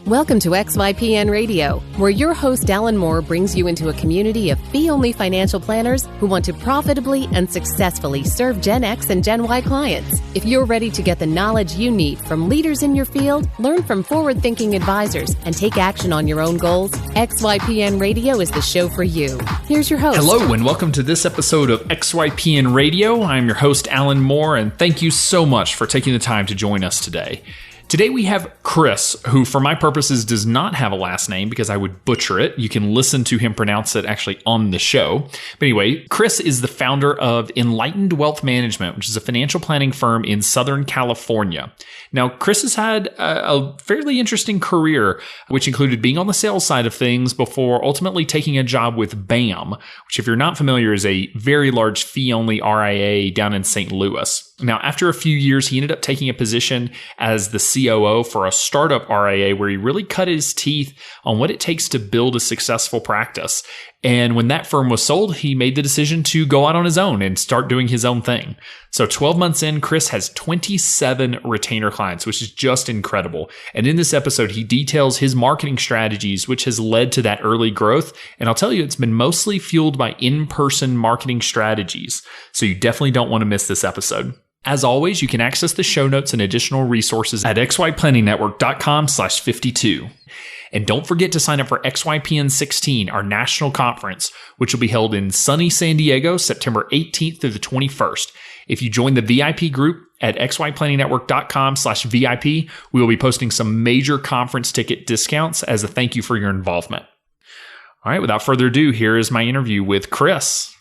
Welcome to XYPN Radio, where your host Alan Moore brings you into a community of fee-only financial planners who want to profitably and successfully serve Gen X and Gen Y clients. If you're ready to get the knowledge you need from leaders in your field, learn from forward-thinking advisors, and take action on your own goals, XYPN Radio is the show for you. Here's your host. Hello, and welcome to this episode of XYPN Radio. I'm your host, Alan Moore, and thank you so much for taking the time to join us today. Today we have Chris, who for my purposes does not have a last name because I would butcher it. You can listen to him pronounce it actually on the show. But anyway, Chris is the founder of Enlightened Wealth Management, which is a financial planning firm in Southern California. Now, Chris has had a fairly interesting career, which included being on the sales side of things before ultimately taking a job with BAM, which if you're not familiar is a very large fee-only RIA down in St. Louis. Now, after a few years, he ended up taking a position as the COO for a startup RIA where he really cut his teeth on what it takes to build a successful practice. And when that firm was sold, he made the decision to go out on his own and start doing his own thing. So 12 months in, Chris has 27 retainer clients, which is just incredible. And in this episode, he details his marketing strategies, which has led to that early growth. And I'll tell you, it's been mostly fueled by in-person marketing strategies. So you definitely don't want to miss this episode. As always, you can access the show notes and additional resources at xyplanningnetwork.com/52. And don't forget to sign up for XYPN 16, our national conference, which will be held in sunny San Diego, September 18th through the 21st. If you join the VIP group at xyplanningnetwork.com/VIP, we will be posting some major conference ticket discounts as a thank you for your involvement. All right, without further ado, here is my interview with Chris.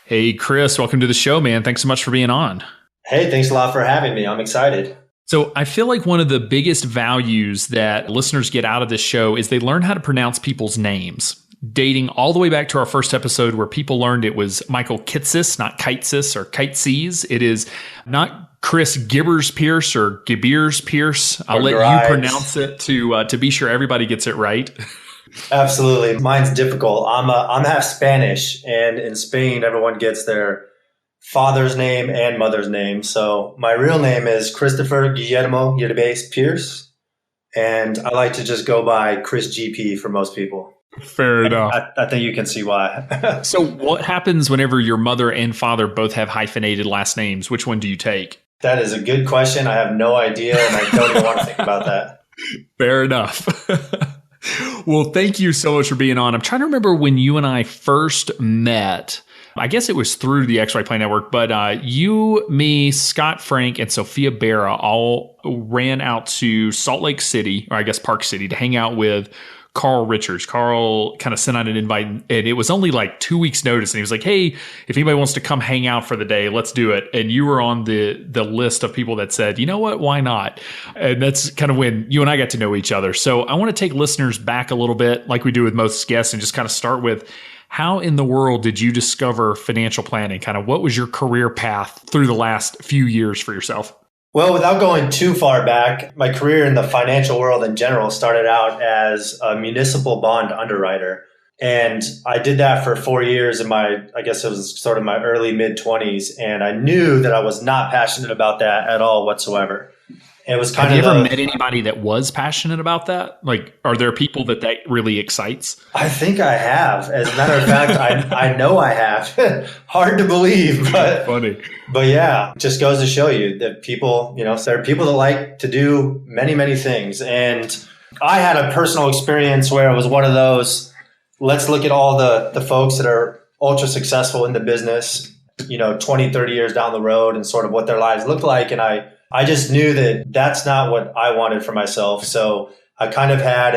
Hey, Chris, welcome to the show, man. Thanks so much for being on. Hey, thanks a lot for having me. I'm excited. So I feel like one of the biggest values that listeners get out of this show is they learn how to pronounce people's names. Dating all the way back to our first episode where people learned it was Michael Kitsis, not Kitesis or Kitesees. It is not Chris Gibbers Pierce or Gibbers Pierce. I'll let you pronounce it to be sure everybody gets it right. Absolutely. Mine's difficult. I'm half Spanish, and in Spain, everyone gets their father's name and mother's name. So my real name is Christopher Guillermo Yerbes Pierce, and I like to just go by Chris GP for most people. Fair enough. I think you can see why. So what happens whenever your mother and father both have hyphenated last names? Which one do you take? That is a good question. I have no idea, and I don't even want to think about that. Fair enough. Well, thank you so much for being on. I'm trying to remember when you and I first met. I guess it was through the XYPN Network, but you, me, Scott Frank, and Sophia Berra all ran out to Salt Lake City, or I guess Park City, to hang out with Carl Richards. Carl kind of sent out an invite, and it was only like 2 weeks notice. And he was like, hey, if anybody wants to come hang out for the day, let's do it. And you were on the list of people that said, you know what, why not? And that's kind of when you and I got to know each other. So I want to take listeners back a little bit, like we do with most guests, and just kind of start with, how in the world did you discover financial planning? Kind of what was your career path through the last few years for yourself? Well, without going too far back, my career in the financial world in general started out as a municipal bond underwriter. And I did that for 4 years in I guess it was sort of my early mid-20s. And I knew that I was not passionate about that at all whatsoever. It was kind Have of. you ever met anybody that was passionate about that? Like, are there people that really excites? I think I have. As a matter of fact, I know I have. Hard to believe, but funny. But yeah, it just goes to show you that people, there are people that like to do many, many things. And I had a personal experience where it was one of those, let's look at all the folks that are ultra successful in the business, 20, 30 years down the road and sort of what their lives look like. And I just knew that that's not what I wanted for myself. So I kind of had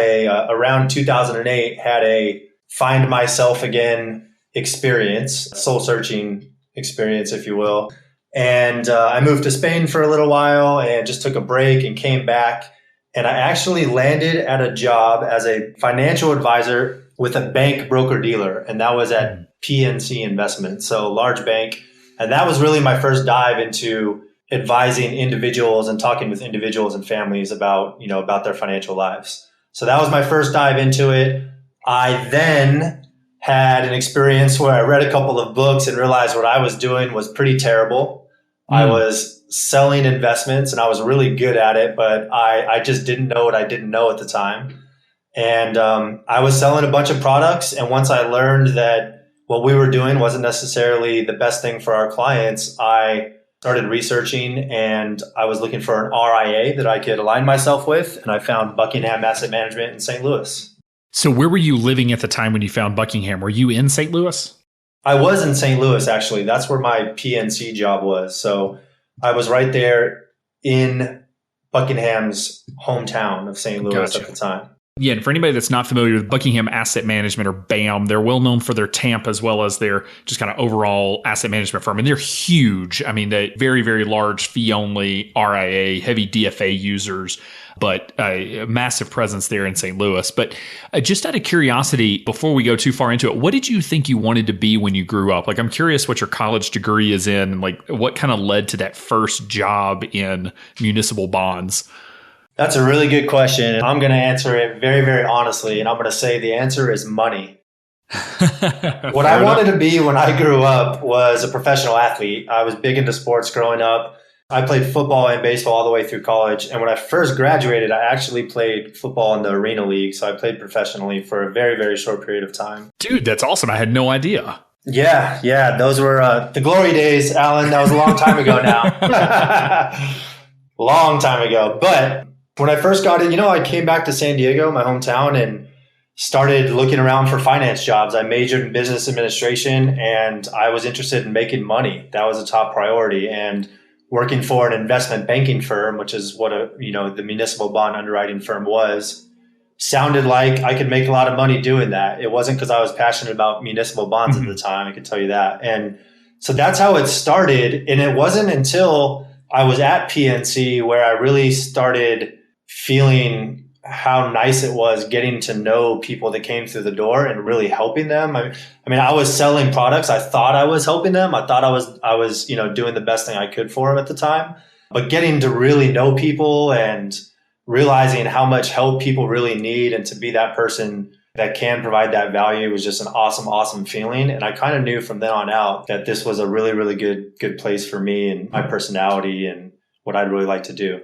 around 2008, had a find myself again experience, soul searching experience, if you will. And I moved to Spain for a little while and just took a break and came back. And I actually landed at a job as a financial advisor with a bank broker dealer. And that was at PNC Investment, so large bank. And that was really my first dive into advising individuals and talking with individuals and families about their financial lives. So that was my first dive into it. I then had an experience where I read a couple of books and realized what I was doing was pretty terrible. I was selling investments and I was really good at it, but I just didn't know what I didn't know at the time. And I was selling a bunch of products. And once I learned that what we were doing wasn't necessarily the best thing for our clients, I started researching and I was looking for an RIA that I could align myself with. And I found Buckingham Asset Management in St. Louis. So where were you living at the time when you found Buckingham? Were you in St. Louis? I was in St. Louis, actually. That's where my PNC job was. So I was right there in Buckingham's hometown of St. Louis at the time. Yeah, and for anybody that's not familiar with Buckingham Asset Management or BAM, they're well known for their TAMP as well as their just kind of overall asset management firm. And they're huge. I mean, they very, very large fee-only RIA, heavy DFA users, but a massive presence there in St. Louis. But just out of curiosity, before we go too far into it, what did you think you wanted to be when you grew up? Like, I'm curious what your college degree is in, and like what kind of led to that first job in municipal bonds? That's a really good question. And I'm going to answer it very, very honestly. And I'm going to say the answer is money. What I wanted to be when I grew up was a professional athlete. I was big into sports growing up. I played football and baseball all the way through college. And when I first graduated, I actually played football in the Arena League. So I played professionally for a very, very short period of time. Dude, that's awesome. I had no idea. Yeah. Those were the glory days, Alan. That was a long time ago now. Long time ago. But when I first got in, I came back to San Diego, my hometown, and started looking around for finance jobs. I majored in business administration and I was interested in making money. That was a top priority. And working for an investment banking firm, which is what the municipal bond underwriting firm was, sounded like I could make a lot of money doing that. It wasn't because I was passionate about municipal bonds at the time. I can tell you that. And so that's how it started. And it wasn't until I was at PNC where I really started feeling how nice it was getting to know people that came through the door and really helping them. I mean, I was selling products. I thought I was helping them. I thought I was, doing the best thing I could for them at the time, but getting to really know people and realizing how much help people really need and to be that person that can provide that value was just an awesome, awesome feeling. And I kind of knew from then on out that this was a really, really good place for me and my personality and what I'd really like to do.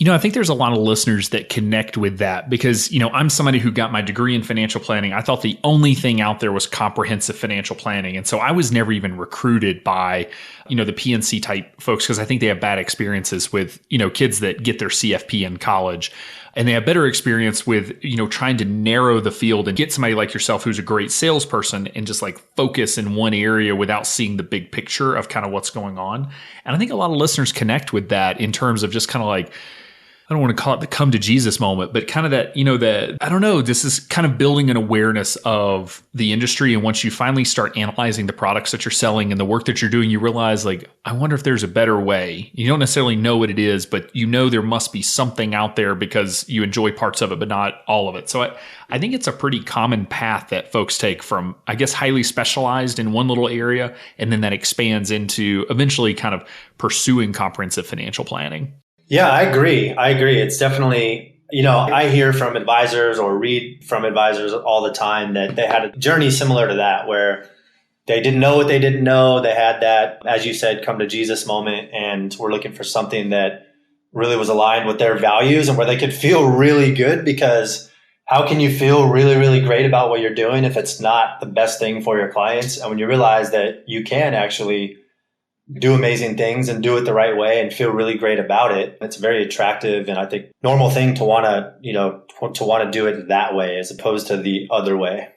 I think there's a lot of listeners that connect with that because, I'm somebody who got my degree in financial planning. I thought the only thing out there was comprehensive financial planning. And so I was never even recruited by, the PNC type folks because I think they have bad experiences with, kids that get their CFP in college. And they have better experience with, trying to narrow the field and get somebody like yourself who's a great salesperson and just like focus in one area without seeing the big picture of kind of what's going on. And I think a lot of listeners connect with that in terms of just kind of like, I don't want to call it the come to Jesus moment, but kind of that, I don't know, this is kind of building an awareness of the industry. And once you finally start analyzing the products that you're selling and the work that you're doing, you realize like, I wonder if there's a better way. You don't necessarily know what it is, but there must be something out there because you enjoy parts of it, but not all of it. So I think it's a pretty common path that folks take from, I guess, highly specialized in one little area. And then that expands into eventually kind of pursuing comprehensive financial planning. Yeah, I agree. It's definitely, I hear from advisors or read from advisors all the time that they had a journey similar to that where they didn't know what they didn't know. They had that, as you said, come to Jesus moment and were looking for something that really was aligned with their values and where they could feel really good because how can you feel really, really great about what you're doing if it's not the best thing for your clients? And when you realize that you can actually do amazing things and do it the right way and feel really great about it, it's very attractive. And I think normal thing to want to do it that way as opposed to the other way.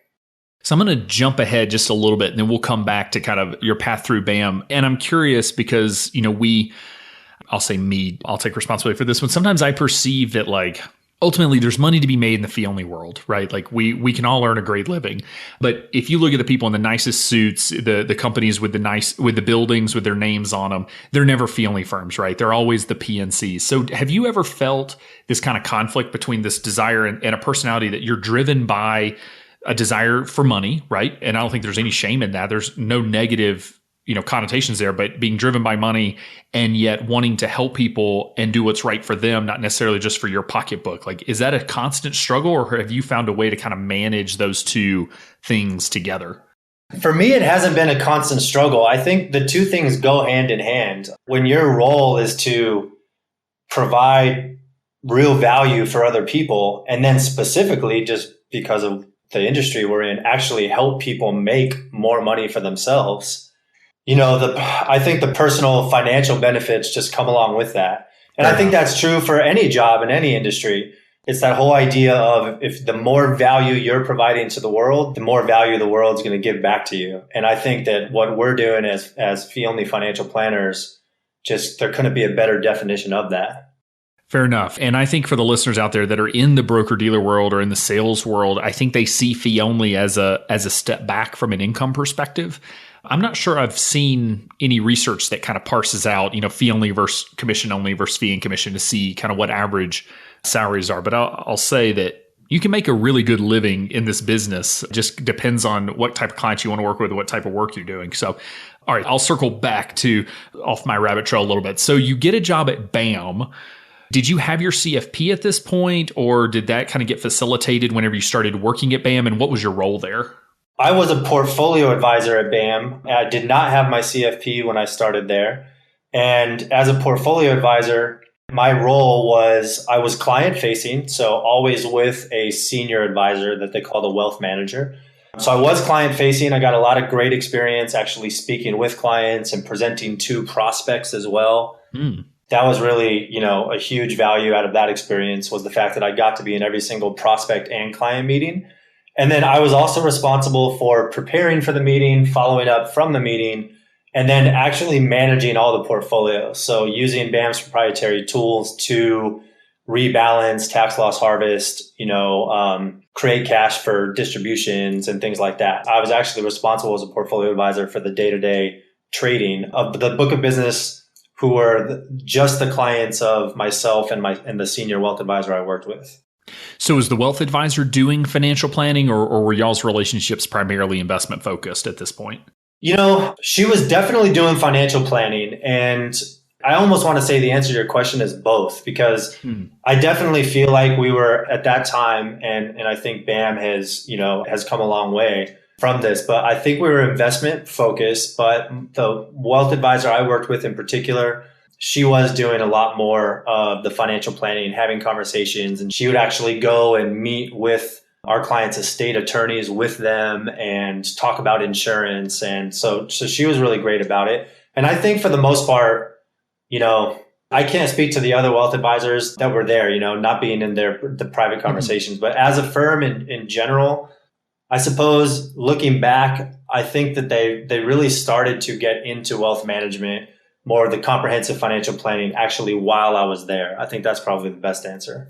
So I'm going to jump ahead just a little bit and then we'll come back to kind of your path through BAM. And I'm curious because, I'll take responsibility for this one. Sometimes I perceive that like, ultimately, there's money to be made in the fee-only world, right? Like we can all earn a great living, but if you look at the people in the nicest suits, the companies with the buildings with their names on them, they're never fee-only firms, right? They're always the PNCs. So, have you ever felt this kind of conflict between this desire and a personality that you're driven by a desire for money, right? And I don't think there's any shame in that. There's no negative connotations there, but being driven by money and yet wanting to help people and do what's right for them, not necessarily just for your pocketbook. Like, is that a constant struggle or have you found a way to kind of manage those two things together? For me, it hasn't been a constant struggle. I think the two things go hand in hand. When your role is to provide real value for other people, and then specifically just because of the industry we're in, actually help people make more money for themselves, I think the personal financial benefits just come along with that. And I think that's true for any job in any industry. It's that whole idea of if the more value you're providing to the world, the more value the world's going to give back to you. And I think that what we're doing as fee-only financial planners, just there couldn't be a better definition of that. Fair enough. And I think for the listeners out there that are in the broker-dealer world or in the sales world, I think they see fee-only as a step back from an income perspective. I'm not sure I've seen any research that kind of parses out, fee-only versus commission-only versus fee and commission to see kind of what average salaries are. But I'll say that you can make a really good living in this business. It just depends on what type of clients you want to work with, what type of work you're doing. So, all right, I'll circle back to off my rabbit trail a little bit. So you get a job at BAM. Did you have your CFP at this point, or did that kind of get facilitated whenever you started working at BAM? And what was your role there? I was a portfolio advisor at BAM. I did not have my CFP when I started there. And as a portfolio advisor, my role was I was client facing, so always with a senior advisor that they call the wealth manager. So I was client facing. I got a lot of great experience actually speaking with clients and presenting to prospects as well. That was really, a huge value out of that experience was the fact that I got to be in every single prospect and client meeting. And then I was also responsible for preparing for the meeting, following up from the meeting, and then actually managing all the portfolios. So using BAM's proprietary tools to rebalance, tax loss harvest, create cash for distributions and things like that. I was actually responsible as a portfolio advisor for the day-to-day trading of the book of business who were just the clients of myself and the senior wealth advisor I worked with. So is the wealth advisor doing financial planning or were y'all's relationships primarily investment focused at this point? She was definitely doing financial planning. And I almost want to say the answer to your question is both, because I definitely feel like we were at that time, and I think BAM has come a long way from this, but I think we were investment focused. But the wealth advisor I worked with in particular, she was doing a lot more of the financial planning, having conversations, and she would actually go and meet with our clients' estate attorneys with them and talk about insurance. And so she was really great about it. And I think for the most part, I can't speak to the other wealth advisors that were there, not being in the private conversations, but as a firm in general, I suppose looking back, I think that they really started to get into wealth management, more of the comprehensive financial planning actually while I was there. I think that's probably the best answer.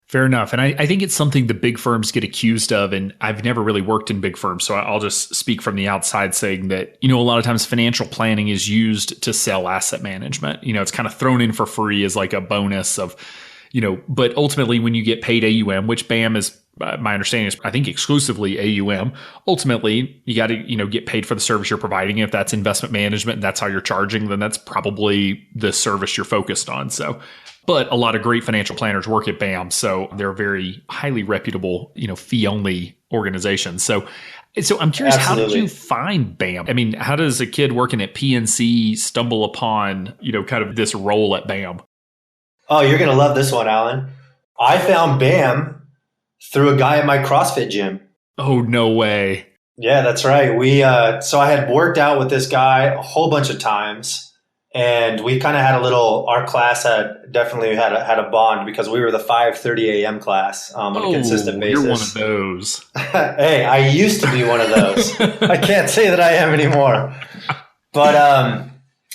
Fair enough. And I think it's something the big firms get accused of. And I've never really worked in big firms, so I'll just speak from the outside saying that, a lot of times financial planning is used to sell asset management. It's kind of thrown in for free as like a bonus of, but ultimately when you get paid AUM, which BAM is, my understanding is, I think exclusively AUM, ultimately you got to, get paid for the service you're providing. If that's investment management and that's how you're charging, then that's probably the service you're focused on. So, but a lot of great financial planners work at BAM. So they're a very highly reputable, fee-only organization. So I'm curious, Absolutely. How did you find BAM? I mean, how does a kid working at PNC stumble upon, kind of this role at BAM? Oh, you're going to love this one, Alan. I found BAM through a guy at my CrossFit gym. Oh, no way. Yeah, that's right. So I had worked out with this guy a whole bunch of times. And we kind of had our class had a bond because we were the 5:30 a.m. class on a consistent basis. You're one of those. Hey, I used to be one of those. I can't say that I am anymore. But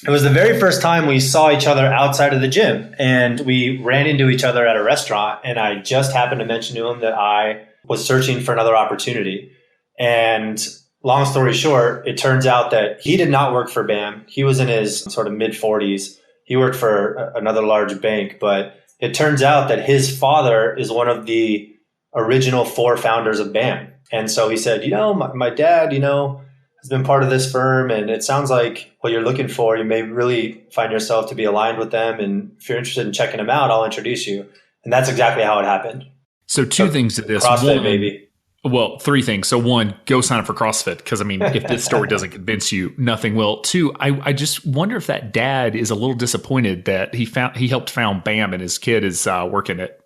it was the very first time we saw each other outside of the gym, and we ran into each other at a restaurant. And I just happened to mention to him that I was searching for another opportunity. And long story short, it turns out that he did not work for BAM. He was in his sort of mid-40s. He worked for another large bank, but it turns out that his father is one of the original 4 founders of BAM. And so he said, my dad, has been part of this firm, and it sounds like what you're looking for, you may really find yourself to be aligned with them. And if you're interested in checking them out, I'll introduce you. And that's exactly how it happened. So two things to this. CrossFit, baby. Well, three things. So one, go sign up for CrossFit. Because I mean, if this story doesn't convince you, nothing will. Two, I just wonder if that dad is a little disappointed that he helped found BAM and his kid is working at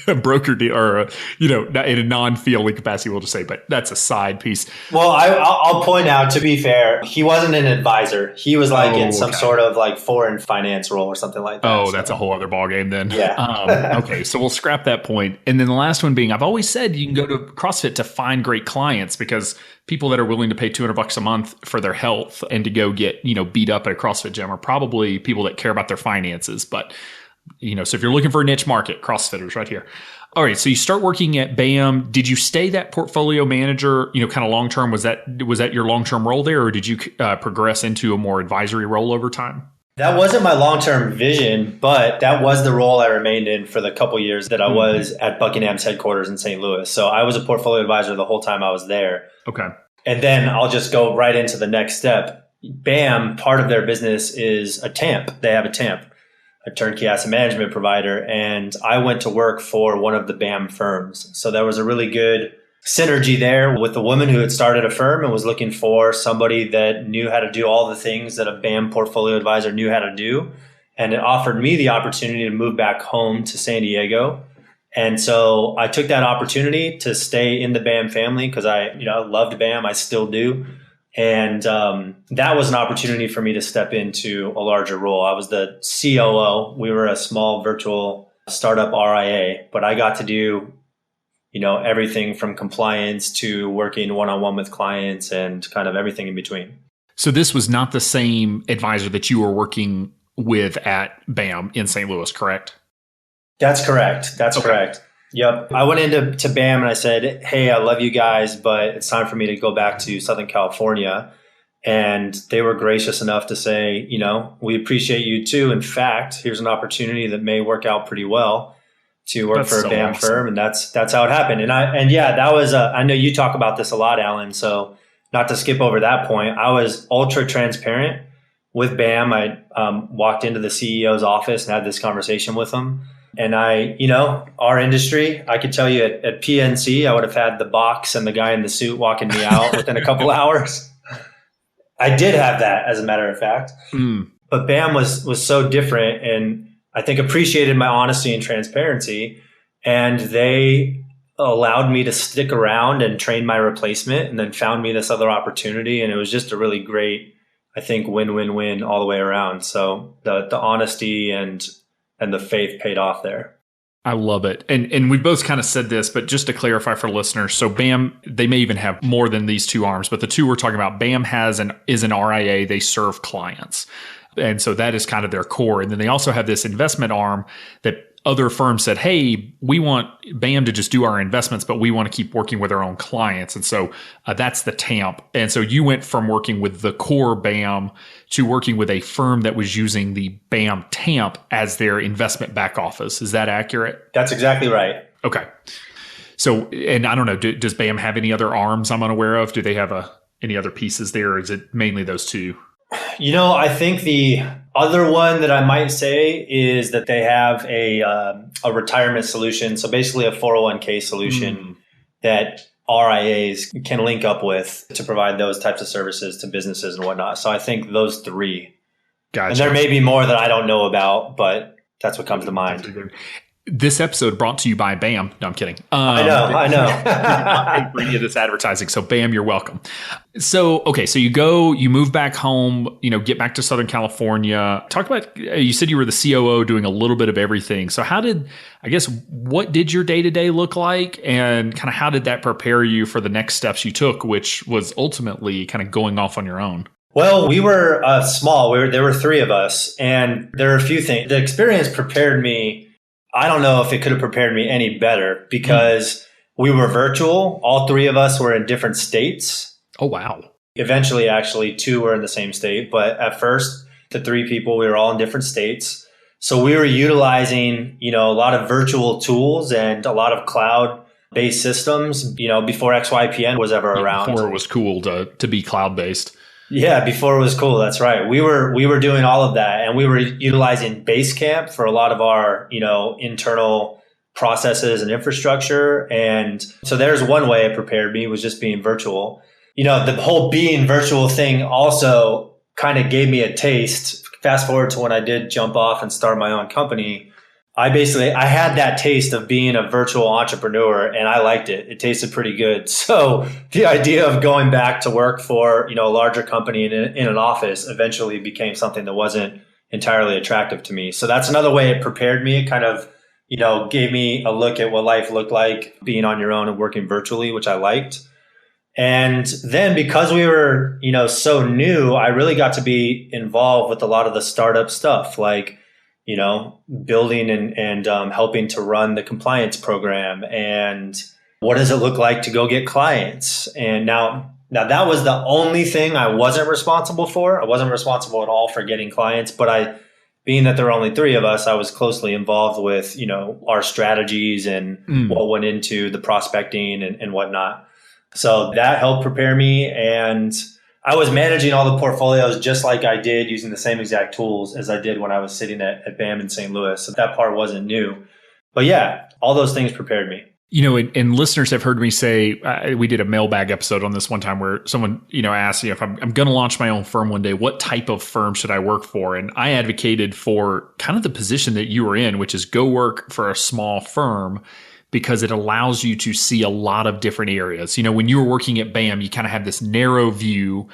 a broker deal or, in a non-fielding capacity, we'll just say, but that's a side piece. Well, I'll point out, to be fair, he wasn't an advisor. He was in some sort of foreign finance role or something like that. Oh, that's a whole other ballgame then. Yeah. Okay, so we'll scrap that point. And then the last one being, I've always said you can go to CrossFit to find great clients because people that are willing to pay $200 a month for their health and to go get, beat up at a CrossFit gym are probably people that care about their finances. But so if you're looking for a niche market, CrossFitters right here. All right. So you start working at BAM. Did you stay that portfolio manager, kind of long term? Was that your long term role there, or did you progress into a more advisory role over time? That wasn't my long term vision, but that was the role I remained in for the couple years that I was at Buckingham's headquarters in St. Louis. So I was a portfolio advisor the whole time I was there. Okay. And then I'll just go right into the next step. BAM, part of their business is a TAMP. They have a TAMP. A turnkey asset management provider, and I went to work for one of the BAM firms. So there was a really good synergy there with the woman who had started a firm and was looking for somebody that knew how to do all the things that a BAM portfolio advisor knew how to do. And it offered me the opportunity to move back home to San Diego. And so I took that opportunity to stay in the BAM family because I loved BAM. I still do. And that was an opportunity for me to step into a larger role. I was the COO. We were a small virtual startup RIA, but I got to do, everything from compliance to working one-on-one with clients and kind of everything in between. So this was not the same advisor that you were working with at BAM in St. Louis, correct? That's correct. That's correct. Yep. I went into BAM and I said, hey, I love you guys, but it's time for me to go back to Southern California. And they were gracious enough to say, we appreciate you too. In fact, here's an opportunity that may work out pretty well to work for a BAM firm. And that's how it happened. That was, I know you talk about this a lot, Alan. So not to skip over that point, I was ultra transparent with BAM. I walked into the CEO's office and had this conversation with him. And our industry, I could tell you at PNC, I would have had the box and the guy in the suit walking me out within a couple hours. I did have that, as a matter of fact. But BAM was so different and I think appreciated my honesty and transparency. And they allowed me to stick around and train my replacement and then found me this other opportunity. And it was just a really great, I think, win-win-win all the way around. So the honesty and the faith paid off there. I love it. And we both kind of said this, but just to clarify for listeners, so BAM, they may even have more than these two arms, but the two we're talking about, BAM is an RIA. They serve clients. And so that is kind of their core. And then they also have this investment arm that other firms said, hey, we want BAM to just do our investments, but we want to keep working with our own clients. And so that's the TAMP. And so you went from working with the core BAM to working with a firm that was using the BAM TAMP as their investment back office. Is that accurate? That's exactly right. Okay. So, and I don't know, does BAM have any other arms I'm unaware of? Do they have any other pieces there? Or is it mainly those two? I think the other one that I might say is that they have a retirement solution. So basically a 401k solution that RIAs can link up with to provide those types of services to businesses and whatnot. So I think those three. Gotcha. And there may be more that I don't know about, but that's what comes to mind. This episode brought to you by BAM. No, I'm kidding. I know. For any of this advertising. So BAM, you're welcome. So, okay. So you move back home, get back to Southern California. Talk about, you said you were the COO doing a little bit of everything. So what did your day-to-day look like? And kind of how did that prepare you for the next steps you took, which was ultimately kind of going off on your own? Well, we were small. There were three of us, and there are a few things. The experience prepared me. I don't know if it could have prepared me any better because we were virtual. All three of us were in different states. Oh, wow. Eventually, actually, two were in the same state. But at first, the three people, we were all in different states. So we were utilizing, a lot of virtual tools and a lot of cloud-based systems, before XYPN was ever around. Before it was cool to be cloud-based. Yeah, before it was cool. That's right. We were doing all of that, and we were utilizing Basecamp for a lot of our, internal processes and infrastructure. And so there's one way it prepared me, was just being virtual. The whole being virtual thing also kind of gave me a taste. Fast forward to when I did jump off and start my own company. I had that taste of being a virtual entrepreneur, and I liked it. It tasted pretty good. So the idea of going back to work for, a larger company in an office eventually became something that wasn't entirely attractive to me. So that's another way it prepared me. It kind of, gave me a look at what life looked like being on your own and working virtually, which I liked. And then because we were, so new, I really got to be involved with a lot of the startup stuff, like, building and helping to run the compliance program. And what does it look like to go get clients? And now that was the only thing I wasn't responsible for. I wasn't responsible at all for getting clients, but being that there were only 3 of us, I was closely involved with, our strategies and what went into the prospecting and whatnot. So that helped prepare me. And I was managing all the portfolios just like I did, using the same exact tools as I did when I was sitting at BAM in St. Louis. So that part wasn't new. But yeah, all those things prepared me. And listeners have heard me say, we did a mailbag episode on this one time where someone, asked, if I'm going to launch my own firm one day, what type of firm should I work for? And I advocated for kind of the position that you were in, which is go work for a small firm, because it allows you to see a lot of different areas. When you were working at BAM, you kind of have this narrow view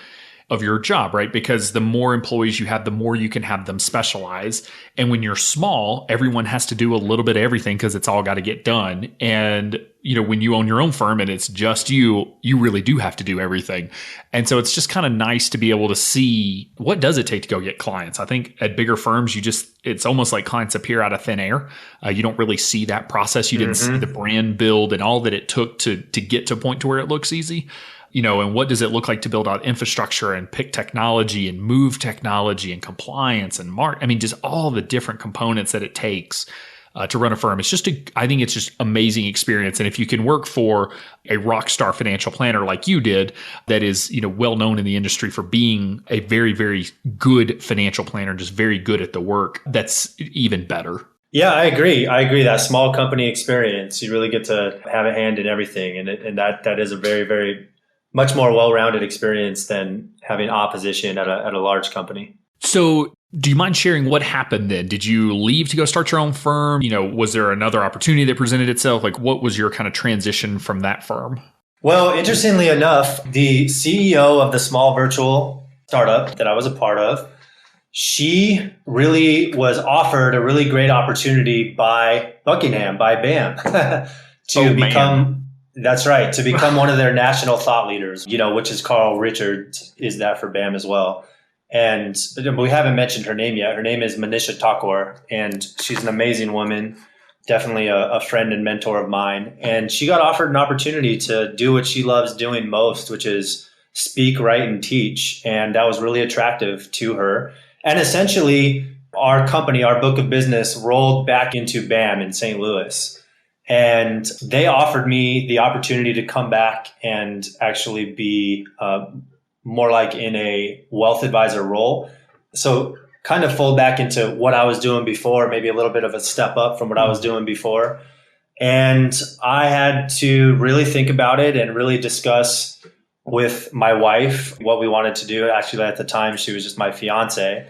of your job, right? Because the more employees you have, the more you can have them specialize. And when you're small, everyone has to do a little bit of everything because it's all got to get done. And, when you own your own firm and it's just you really do have to do everything. And so it's just kind of nice to be able to see what does it take to go get clients. I think at bigger firms, it's almost like clients appear out of thin air. You don't really see that process. You didn't see the brand build and all that it took to get to a point to where it looks easy. And what does it look like to build out infrastructure and pick technology and move technology and compliance and just all the different components that it takes to run a firm. I think it's just amazing experience. And if you can work for a rock star financial planner like you did, that is, well known in the industry for being a very, very good financial planner, just very good at the work, that's even better. Yeah, I agree. That small company experience, you really get to have a hand in everything. And that is a very, very much more well-rounded experience than having opposition at a large company. So do you mind sharing what happened then? Did you leave to go start your own firm? Was there another opportunity that presented itself? Like, what was your kind of transition from that firm? Well, interestingly enough, the CEO of the small virtual startup that I was a part of, she really was offered a really great opportunity by Buckingham, by BAM, to become... That's right. To become one of their national thought leaders, which is Carl Richards, is that for BAM as well. And we haven't mentioned her name yet. Her name is Manisha Thakur, and she's an amazing woman, definitely a friend and mentor of mine. And she got offered an opportunity to do what she loves doing most, which is speak, write, and teach. And that was really attractive to her. And essentially, our company, our book of business, rolled back into BAM in St. Louis. And they offered me the opportunity to come back and actually be more like in a wealth advisor role. So kind of fold back into what I was doing before, maybe a little bit of a step up from what I was doing before. And I had to really think about it and really discuss with my wife what we wanted to do. Actually, at the time, she was just my fiance.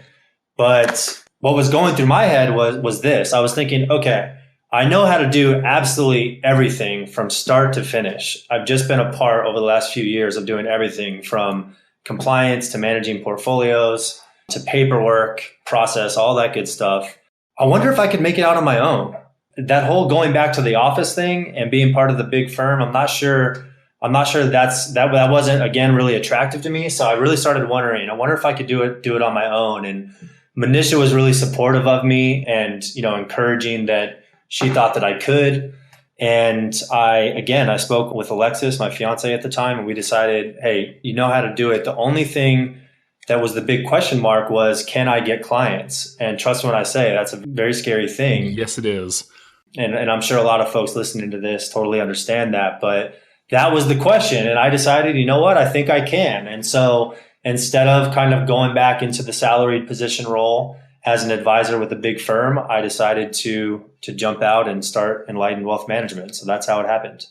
But what was going through my head was this. I was thinking, okay, I know how to do absolutely everything from start to finish. I've just been a part over the last few years of doing everything from compliance to managing portfolios to paperwork, process, all that good stuff. I wonder if I could make it out on my own. That whole going back to the office thing and being part of the big firm, I'm not sure that wasn't, again, really attractive to me. So I really started wondering, I wonder if I could do it on my own. And Manisha was really supportive of me and, encouraging that she thought that I could. And I spoke with Alexis, my fiance at the time, and we decided, hey, you know how to do it. The only thing that was the big question mark was, can I get clients? And trust me when I say that's a very scary thing. Yes, it is. And I'm sure a lot of folks listening to this totally understand that. But that was the question. And I decided, you know what, I think I can. And so instead of kind of going back into the salaried position role, as an advisor with a big firm, I decided to jump out and start Enlightened Wealth Management. So that's how it happened.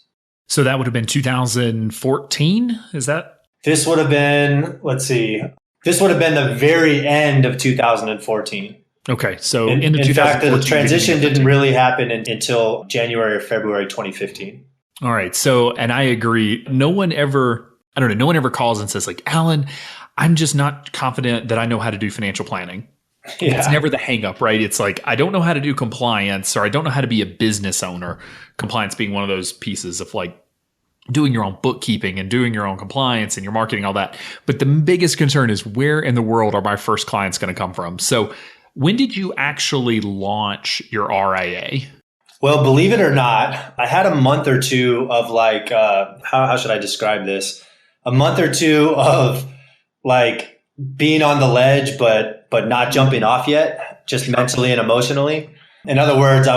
So that would have been 2014? Is that? This would have been, this would have been the very end of 2014. Okay. So in fact, the transition didn't really happen until January or February 2015. All right. So, and I agree. No one ever calls and says like, Alan, I'm just not confident that I know how to do financial planning. Yeah. It's never the hang up, right? It's like, I don't know how to do compliance, or I don't know how to be a business owner. Compliance being one of those pieces of like doing your own bookkeeping and doing your own compliance and your marketing, all that. But the biggest concern is, where in the world are my first clients going to come from? So when did you actually launch your RIA? Well, believe it or not, I had a month or two of like, how should I describe this? A month or two of like being on the ledge, but not jumping off yet, just mentally and emotionally. In other words,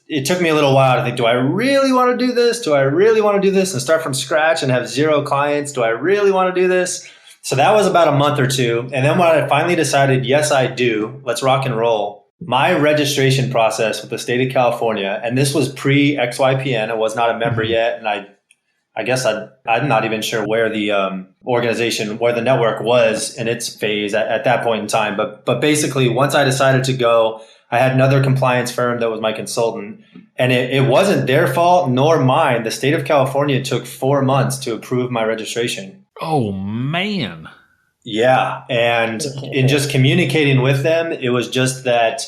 it took me a little while to think, do I really want to do this? Do I really want to do this and start from scratch and have 0 clients? Do I really want to do this? So that was about a month or two. And then when I finally decided, yes, I do, let's rock and roll. My registration process with the state of California, and this was pre XYPN, I was not a member yet. And I guess I'm not even sure where the organization, where the network was in its phase at that point in time. But basically, once I decided to go, I had another compliance firm that was my consultant. And it wasn't their fault nor mine. The state of California took 4 months to approve my registration. Oh, man. Yeah. And in just communicating with them, it was just that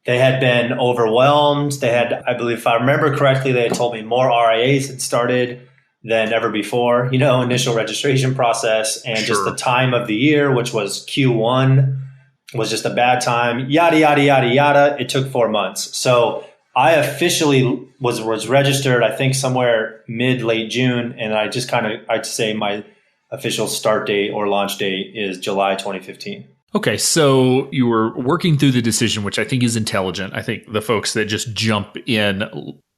they had been overwhelmed. They had, I believe, if I remember correctly, they had told me more RIAs had started than ever before, initial registration process, and just the time of the year, which was Q1, was just a bad time, yada, yada, yada, yada. It took 4 months. So I officially was registered, I think somewhere late June. And I'd say my official start date or launch date is July 2015. Okay, so you were working through the decision, which I think is intelligent. I think the folks that just jump in,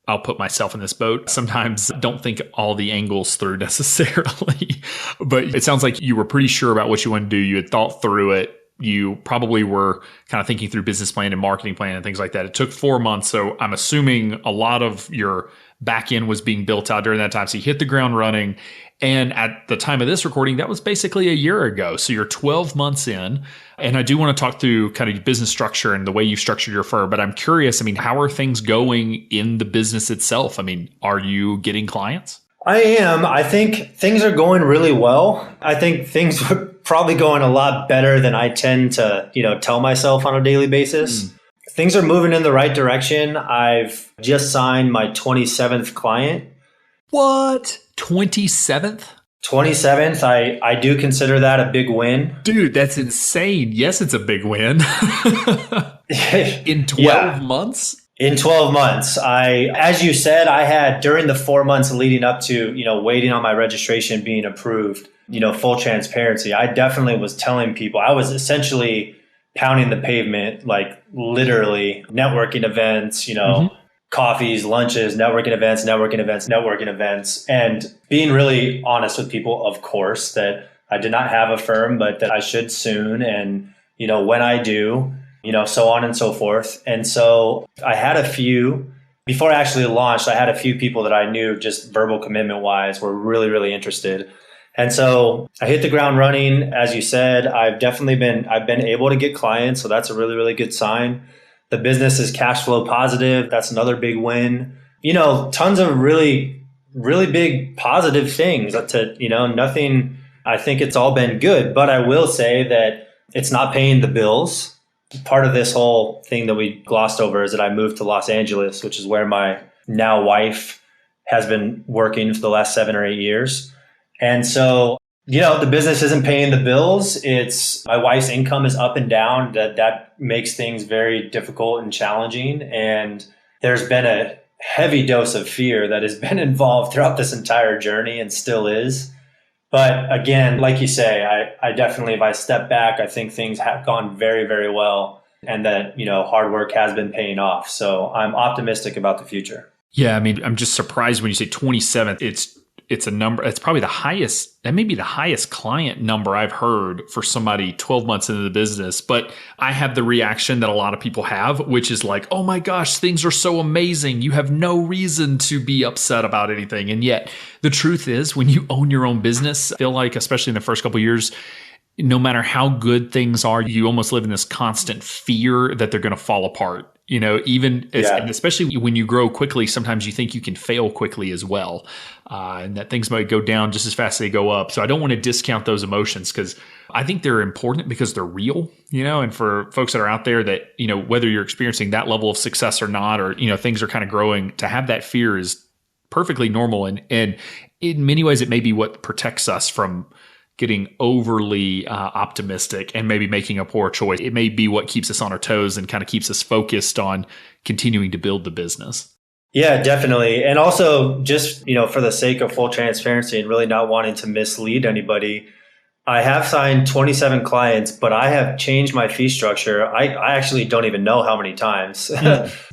I'll put myself in this boat, sometimes don't think all the angles through necessarily. But it sounds like you were pretty sure about what you wanted to do. You had thought through it. You probably were kind of thinking through business plan and marketing plan and things like that. It took 4 months. So I'm assuming a lot of your back end was being built out during that time. So you hit the ground running. And at the time of this recording, that was basically a year ago. So you're 12 months in. And I do want to talk through kind of business structure and the way you structured your firm. But I'm curious, how are things going in the business itself? Are you getting clients? I am. I think things are going really well. I think things are probably going a lot better than I tend to, tell myself on a daily basis. Things are moving in the right direction. I've just signed my 27th client. What? 27th? 27th. I do consider that a big win. Dude, that's insane. Yes, it's a big win. In 12 months? In 12 months. As you said, I had during the 4 months leading up to, waiting on my registration being approved, full transparency. I definitely was telling people, I was essentially pounding the pavement, like literally networking events, coffees, lunches, networking events, and being really honest with people, of course, that I did not have a firm, but that I should soon. And, when I do, so on and so forth. And so I had before I actually launched, I had a few people that I knew just verbal commitment wise were really, really interested. And so I hit the ground running. As you said, I've been able to get clients. So that's a really, really good sign. The business is cash flow positive. That's another big win. Tons of really, really big positive things nothing. I think it's all been good, but I will say that it's not paying the bills. Part of this whole thing that we glossed over is that I moved to Los Angeles, which is where my now wife has been working for the last 7 or 8 years. And so, the business isn't paying the bills. It's my wife's income is up and down. That makes things very difficult and challenging. And there's been a heavy dose of fear that has been involved throughout this entire journey and still is. But again, like you say, I definitely, if I step back, I think things have gone very, very well, and that, hard work has been paying off. So I'm optimistic about the future. Yeah. I'm just surprised when you say 27th. it's a number. It's probably the highest. That may be the highest client number I've heard for somebody 12 months into the business. But I have the reaction that a lot of people have, which is like, oh my gosh, things are so amazing. You have no reason to be upset about anything. And yet the truth is, when you own your own business, I feel like, especially in the first couple of years, no matter how good things are, you almost live in this constant fear that they're going to fall apart. And especially when you grow quickly, sometimes you think you can fail quickly as well, and that things might go down just as fast as they go up. So I don't want to discount those emotions, because I think they're important because they're real, and for folks that are out there that, whether you're experiencing that level of success or not, or, things are kind of growing, to have that fear is perfectly normal. And in many ways, it may be what protects us from getting overly optimistic and maybe making a poor choice. It may be what keeps us on our toes and kind of keeps us focused on continuing to build the business. Yeah, definitely. And also just, for the sake of full transparency and really not wanting to mislead anybody, I have signed 27 clients, but I have changed my fee structure. I actually don't even know how many times.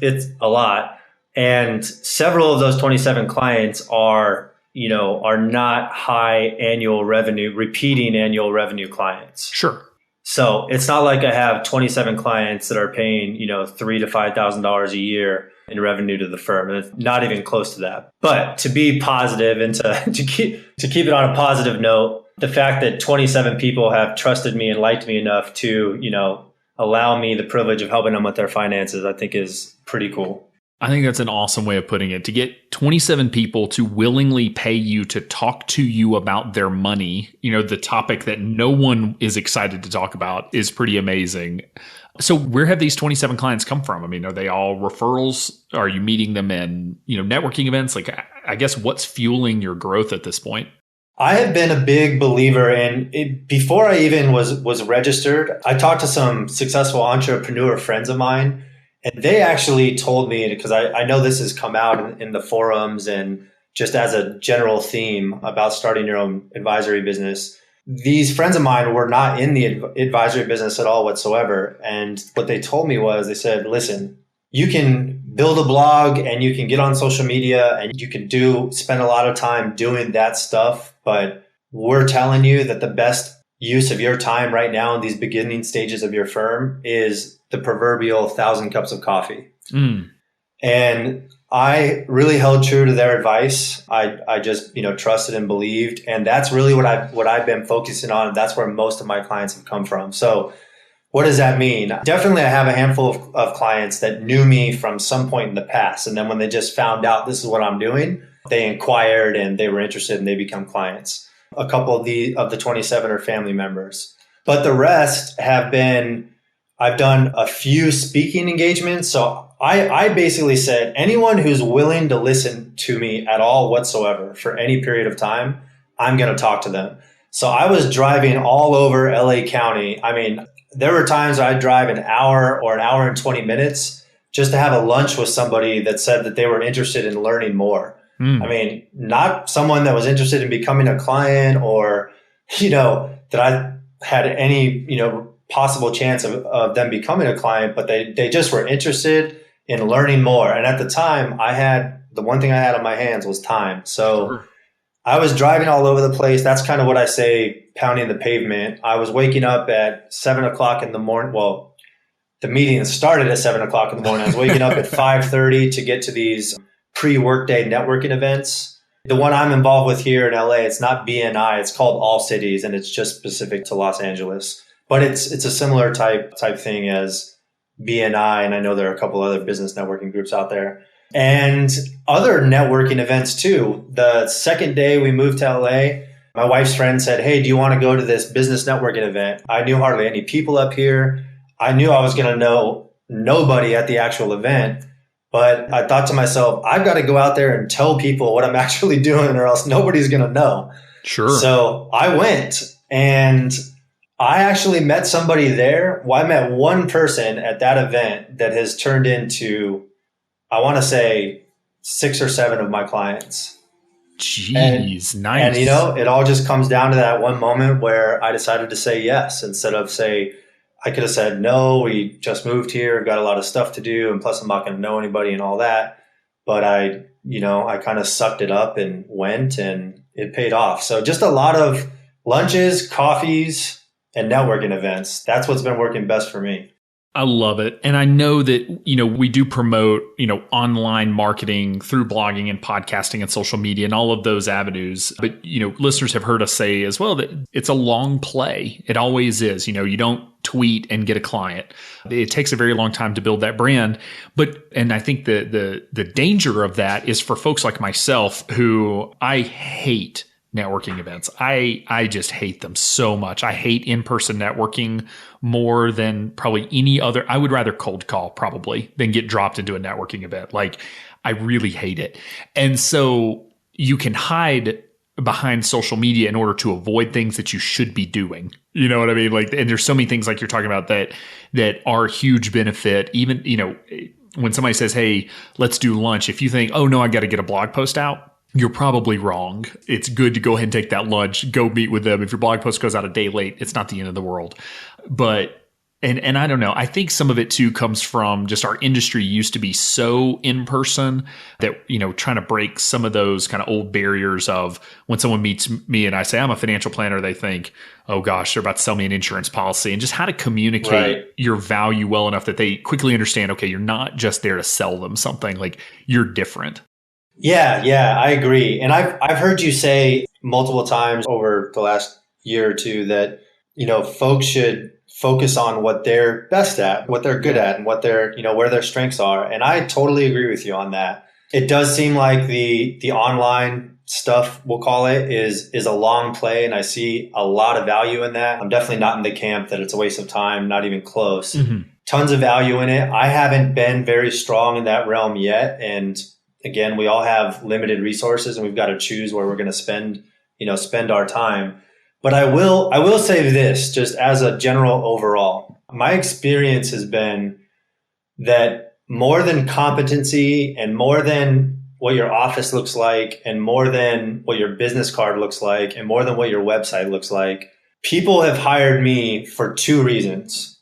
It's a lot. And several of those 27 clients are not high annual revenue, repeating annual revenue clients. Sure. So it's not like I have 27 clients that are paying, $3,000 to $5,000 a year in revenue to the firm. And it's not even close to that. But to be positive and to keep it on a positive note, the fact that 27 people have trusted me and liked me enough to, allow me the privilege of helping them with their finances, I think is pretty cool. I think that's an awesome way of putting it. To get 27 people to willingly pay you to talk to you about their money, the topic that no one is excited to talk about, is pretty amazing. So where have these 27 clients come from? I mean, are they all referrals? Are you meeting them in, networking events? Like, I guess what's fueling your growth at this point? I have been a big believer in it. Before I even was registered, I talked to some successful entrepreneur friends of mine. And they actually told me, because I know this has come out in the forums and just as a general theme about starting your own advisory business, these friends of mine were not in the advisory business at all whatsoever. And what they told me was, they said, listen, you can build a blog and you can get on social media and you can spend a lot of time doing that stuff. But we're telling you that the best use of your time right now in these beginning stages of your firm is the proverbial 1,000 cups of coffee. And I really held true to their advice. I just, trusted and believed. And that's really what I've been focusing on. That's where most of my clients have come from. So what does that mean? Definitely, I have a handful of clients that knew me from some point in the past. And then when they just found out this is what I'm doing, they inquired and they were interested and they become clients. A couple of the 27 are family members, but the rest have been, I've done a few speaking engagements. So I basically said, anyone who's willing to listen to me at all whatsoever for any period of time, I'm going to talk to them. So I was driving all over LA County. I mean, there were times I'd drive an hour or an hour and 20 minutes just to have a lunch with somebody that said that they were interested in learning more. I mean, not someone that was interested in becoming a client or, that I had any, possible chance of them becoming a client, but they just were interested in learning more. And at the time the one thing I had on my hands was time. So I was driving all over the place. That's kind of what I say, pounding the pavement. I was waking up at 7 o'clock in the morning. Well, the meeting started at 7 o'clock in the morning. I was waking up at 5:30 to get to these pre-workday networking events. The one I'm involved with here in LA, it's not BNI, it's called All Cities, and it's just specific to Los Angeles. But it's a similar type thing as BNI, and I know there are a couple other business networking groups out there. And other networking events too. The second day we moved to LA, my wife's friend said, hey, do you want to go to this business networking event? I knew hardly any people up here. I knew I was going to know nobody at the actual event. But I thought to myself, I've got to go out there and tell people what I'm actually doing or else nobody's going to know. Sure. So I went and I actually met somebody there. Well, I met one person at that event that has turned into, I want to say, 6 or 7 of my clients. Jeez, nice. And, it all just comes down to that one moment where I decided to say yes instead of I could have said, no, we just moved here, got a lot of stuff to do, and plus I'm not going to know anybody and all that. But I kind of sucked it up and went, and it paid off. So just a lot of lunches, coffees, and networking events. That's what's been working best for me. I love it. And I know that, we do promote, online marketing through blogging and podcasting and social media and all of those avenues. But, listeners have heard us say as well that it's a long play. It always is. You don't tweet and get a client. It takes a very long time to build that brand. And I think the danger of that is for folks like myself who I hate networking events. I just hate them so much. I hate in-person networking more than probably any other. I would rather cold call probably than get dropped into a networking event. Like, I really hate it. And so you can hide behind social media in order to avoid things that you should be doing. You know what I mean? Like, and there's so many things like you're talking about that are a huge benefit. Even, when somebody says, hey, let's do lunch. If you think, oh no, I got to get a blog post out, you're probably wrong. It's good to go ahead and take that lunch, go meet with them. If your blog post goes out a day late, it's not the end of the world. But, and I don't know, I think some of it too comes from just our industry used to be so in person that, trying to break some of those kind of old barriers of when someone meets me and I say, I'm a financial planner, they think, oh gosh, they're about to sell me an insurance policy, and just how to communicate your value well enough that they quickly understand, okay, you're not just there to sell them something, like you're different. Yeah, I agree. And I've heard you say multiple times over the last year or two that, folks should focus on what they're best at, what they're good at, and what their, where their strengths are. And I totally agree with you on that. It does seem like the online stuff, we'll call it, is a long play. And I see a lot of value in that. I'm definitely not in the camp that it's a waste of time, not even close. Mm-hmm. Tons of value in it. I haven't been very strong in that realm yet. And again, we all have limited resources and we've got to choose where we're going to spend our time. But I will say this, just as a general overall, my experience has been that more than competency and more than what your office looks like and more than what your business card looks like and more than what your website looks like, people have hired me for two reasons.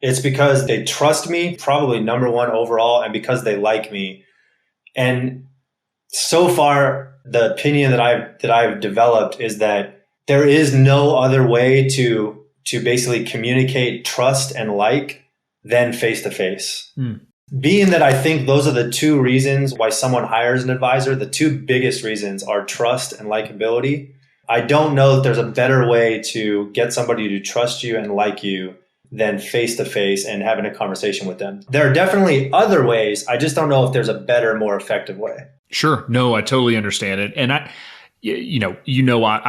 It's because they trust me, probably number one overall, and because they like me. And so far, the opinion that I've developed is that there is no other way to basically communicate trust and like than face to face. Being that I think those are the two reasons why someone hires an advisor, the two biggest reasons are trust and likability. I don't know that there's a better way to get somebody to trust you and like you than face to face and having a conversation with them. There are definitely other ways. I just don't know if there's a better, more effective way. Sure. No, I totally understand it. And I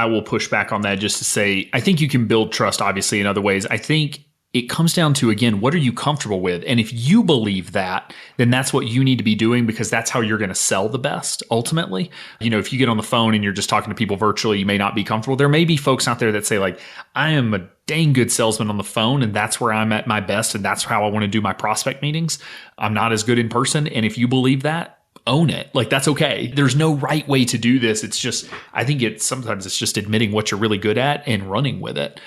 will push back on that just to say, I think you can build trust, obviously, in other ways. I think it comes down to, again, what are you comfortable with? And if you believe that, then that's what you need to be doing, because that's how you're going to sell the best ultimately. If you get on the phone and you're just talking to people virtually, you may not be comfortable. There may be folks out there that say, like, I am a dang good salesman on the phone and that's where I'm at my best and that's how I want to do my prospect meetings. I'm not as good in person. And if you believe that, own it. Like, that's okay. There's no right way to do this. It's just, I think sometimes it's just admitting what you're really good at and running with it.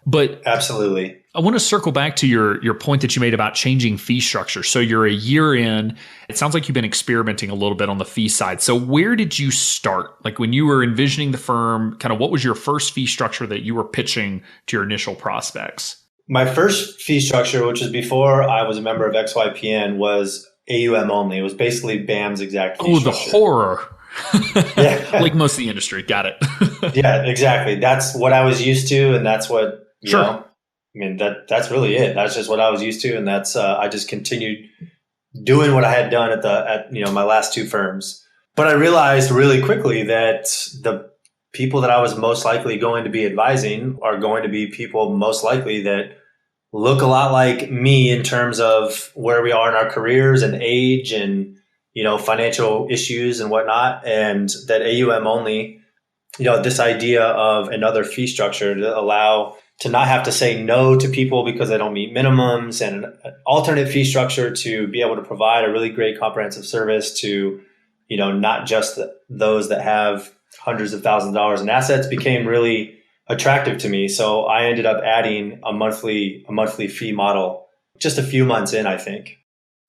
But absolutely. I want to circle back to your point that you made about changing fee structure. So you're a year in. It sounds like you've been experimenting a little bit on the fee side. So where did you start? Like, when you were envisioning the firm, kind of what was your first fee structure that you were pitching to your initial prospects? My first fee structure, which was before I was a member of XYPN, was AUM only. It was basically BAM's exact fee structure. The horror. Yeah. Like most of the industry. Got it. Yeah, exactly. That's what I was used to. And that's what, sure. I mean, that's really it. That's just what I was used to. And that's, I just continued doing what I had done at my last two firms. But I realized really quickly that the people that I was most likely going to be advising are going to be people most likely that look a lot like me in terms of where we are in our careers and age and, financial issues and whatnot. And that AUM only, this idea of another fee structure to not have to say no to people because they don't meet minimums, and an alternate fee structure to be able to provide a really great comprehensive service to, not just those that have hundreds of thousands of dollars in assets, became really attractive to me. So I ended up adding a monthly fee model just a few months in, I think.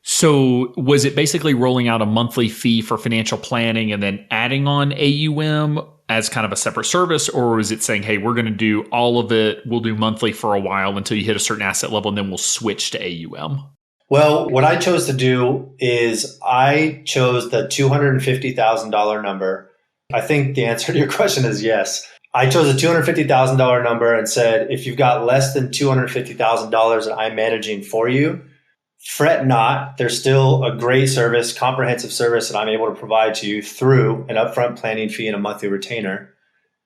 So was it basically rolling out a monthly fee for financial planning and then adding on AUM? as kind of a separate service, or is it saying, hey, we're going to do all of it, we'll do monthly for a while until you hit a certain asset level, and then we'll switch to AUM? Well, what I chose to do is I chose the $250,000 number. I think the answer to your question is yes. I chose a $250,000 number and said, if you've got less than $250,000 that I'm managing for you, fret not. There's still a great service, comprehensive service that I'm able to provide to you through an upfront planning fee and a monthly retainer.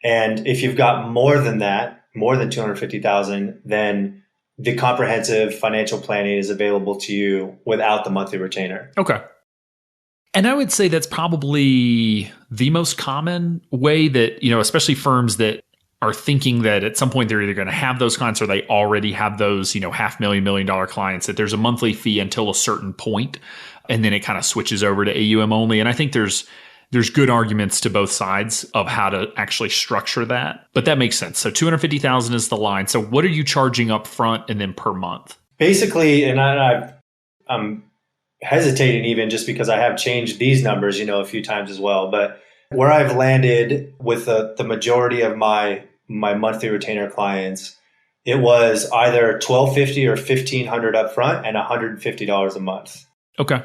And if you've got more than that, more than $250,000, then the comprehensive financial planning is available to you without the monthly retainer. Okay. And I would say that's probably the most common way that, especially firms that are thinking that at some point they're either going to have those clients or they already have those, $500,000, $1 million clients, that there's a monthly fee until a certain point, and then it kind of switches over to AUM only. And I think there's good arguments to both sides of how to actually structure that. But that makes sense. So 250,000 is the line. So what are you charging up front and then per month? Basically, and I'm hesitating even just because I have changed these numbers, a few times as well. But where I've landed with the majority of my monthly retainer clients, it was either $1,250 or $1,500 up front and $150 a month. Okay.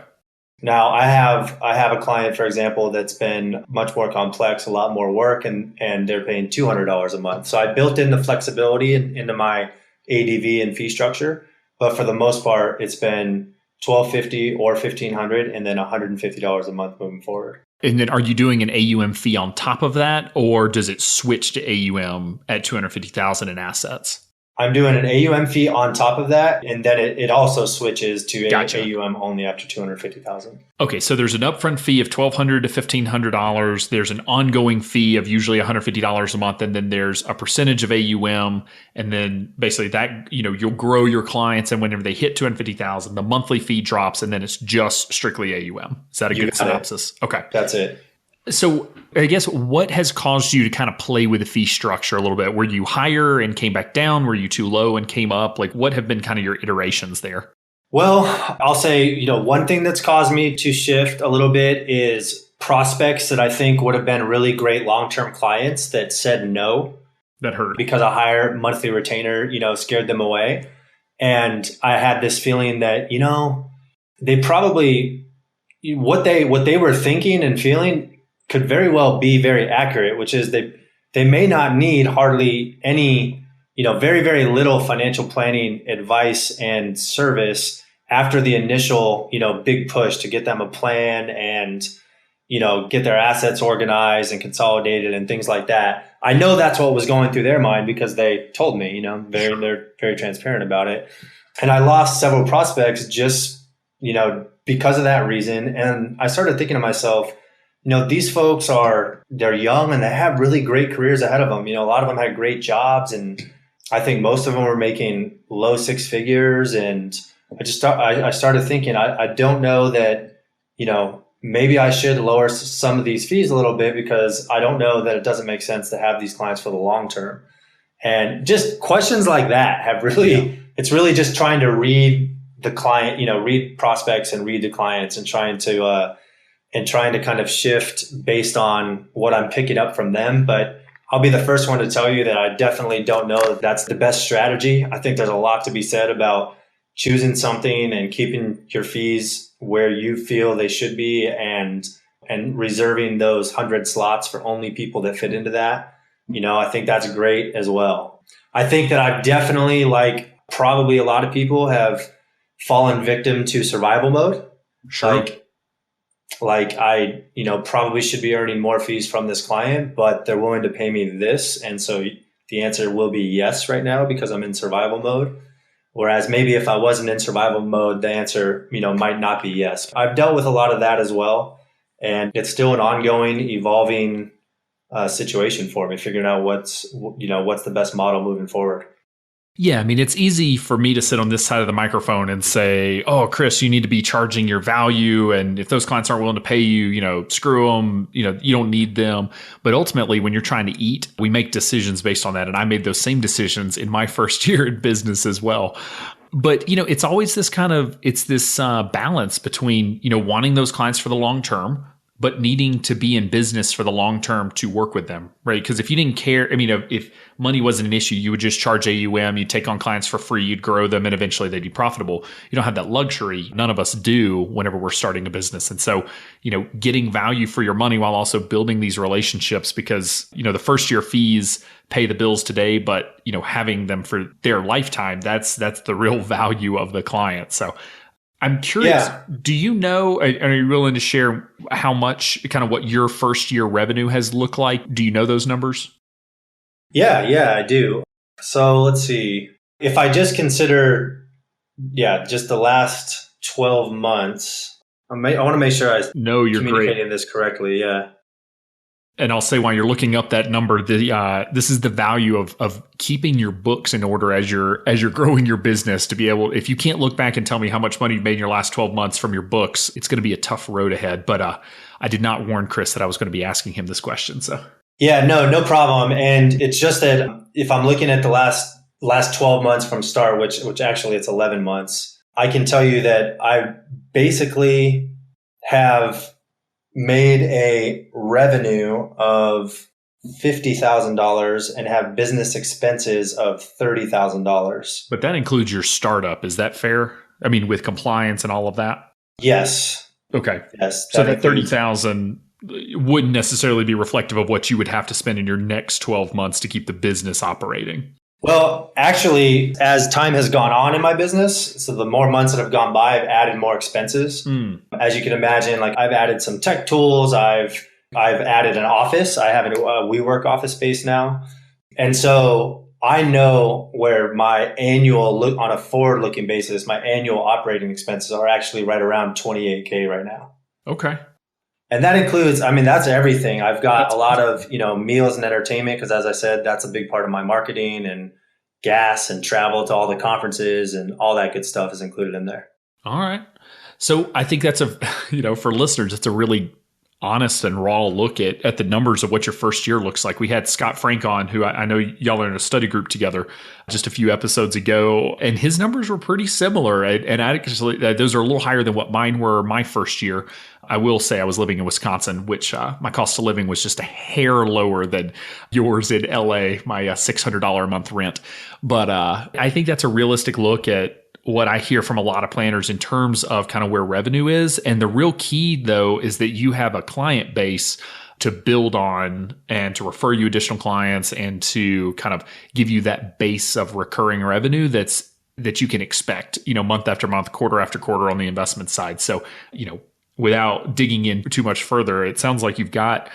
Now I have a client, for example, that's been much more complex, a lot more work, and they're paying $200 a month. So I built in the flexibility into my ADV and fee structure, but for the most part, it's been $1,250 or $1,500 and then $150 a month moving forward. And then are you doing an AUM fee on top of that, or does it switch to AUM at 250,000 in assets? I'm doing an AUM fee on top of that, and then it also switches to Gotcha. AUM only after 250,000. Okay, so there's an upfront fee of $1,200 to $1,500. There's an ongoing fee of usually $150 a month, and then there's a percentage of AUM, and then basically that you'll grow your clients, and whenever they hit 250,000, the monthly fee drops, and then it's just strictly AUM. Is that a good synopsis? Okay, that's it. So I guess what has caused you to kind of play with the fee structure a little bit? Were you higher and came back down? Were you too low and came up? Like, what have been kind of your iterations there? Well, I'll say, one thing that's caused me to shift a little bit is prospects that I think would have been really great long-term clients that said no. That hurt. Because a higher monthly retainer, scared them away. And I had this feeling that, they probably, what they were thinking and feeling could very well be very accurate, which is they may not need hardly any, very, very little financial planning advice and service after the initial, big push to get them a plan and, get their assets organized and consolidated and things like that. I know that's what was going through their mind because they told me, they're very transparent about it. And I lost several prospects just, because of that reason. And I started thinking to myself, these folks they're young and they have really great careers ahead of them. A lot of them had great jobs, and I think most of them were making low six figures. And I started thinking, I don't know that, maybe I should lower some of these fees a little bit because I don't know that it doesn't make sense to have these clients for the long term. And just questions like that have really, it's really just trying to read the client, read prospects and read the clients and trying to kind of shift based on what I'm picking up from them. But I'll be the first one to tell you that I definitely don't know that that's the best strategy. I think there's a lot to be said about choosing something and keeping your fees where you feel they should be and reserving those 100 slots for only people that fit into that. I think that's great as well. I think that I've definitely, like probably a lot of people, have fallen victim to survival mode. Sure. Like I, probably should be earning more fees from this client, but they're willing to pay me this. And so the answer will be yes right now because I'm in survival mode. Whereas maybe if I wasn't in survival mode, the answer, might not be yes. I've dealt with a lot of that as well. And it's still an ongoing, evolving situation for me, figuring out what's the best model moving forward. Yeah, I mean, it's easy for me to sit on this side of the microphone and say, oh, Chris, you need to be charging your value. And if those clients aren't willing to pay you, screw them, you don't need them. But ultimately, when you're trying to eat, we make decisions based on that. And I made those same decisions in my first year in business as well. But, it's always this balance between, wanting those clients for the long term, but needing to be in business for the long term to work with them, right? Because if you didn't care, I mean, if money wasn't an issue, you would just charge AUM, you'd take on clients for free, you'd grow them, and eventually they'd be profitable. You don't have that luxury. None of us do whenever we're starting a business. And so, getting value for your money while also building these relationships, because, the first year fees pay the bills today, but, having them for their lifetime, that's the real value of the client. So I'm curious, do you know, are you willing to share how much, kind of what your first year revenue has looked like? Do you know those numbers? Yeah, I do. So let's see. If I just consider, just the last 12 months, I want to make sure I'm communicating this correctly. Yeah. And I'll say while you're looking up that number, this is the value of keeping your books in order as you're growing your business, to be able, if you can't look back and tell me how much money you made in your last 12 months from your books, it's going to be a tough road ahead. But I did not warn Chris that I was going to be asking him this question. So yeah, no problem. And it's just that if I'm looking at the last 12 months from start, which actually it's 11 months, I can tell you that I basically have made a revenue of $50,000 and have business expenses of $30,000. But that includes your startup. Is that fair? I mean, with compliance and all of that? Yes. Okay. Yes. So that $30,000 wouldn't necessarily be reflective of what you would have to spend in your next 12 months to keep the business operating. Well, actually, as time has gone on in my business, so the more months that have gone by, I've added more expenses. As you can imagine, like I've added some tech tools. I've added an office. I have a WeWork office space now. And so I know where my annual on a forward-looking basis, my annual operating expenses are actually right around $28K right now. Okay. And that includes, that's everything. I've got a lot of, meals and entertainment, because as I said, that's a big part of my marketing, and gas and travel to all the conferences and all that good stuff is included in there. All right. So I think that's for listeners, it's a really honest and raw look at the numbers of what your first year looks like. We had Scott Frank on, who I know y'all are in a study group together just a few episodes ago, and his numbers were pretty similar. And I actually, those are a little higher than what mine were my first year. I will say I was living in Wisconsin, which my cost of living was just a hair lower than yours in LA, my $600 a month rent. But I think that's a realistic look at what I hear from a lot of planners in terms of kind of where revenue is. And the real key, though, is that you have a client base to build on and to refer you additional clients and to kind of give you that base of recurring revenue that you can expect, month after month, quarter after quarter on the investment side. So, without digging in too much further, it sounds like you've got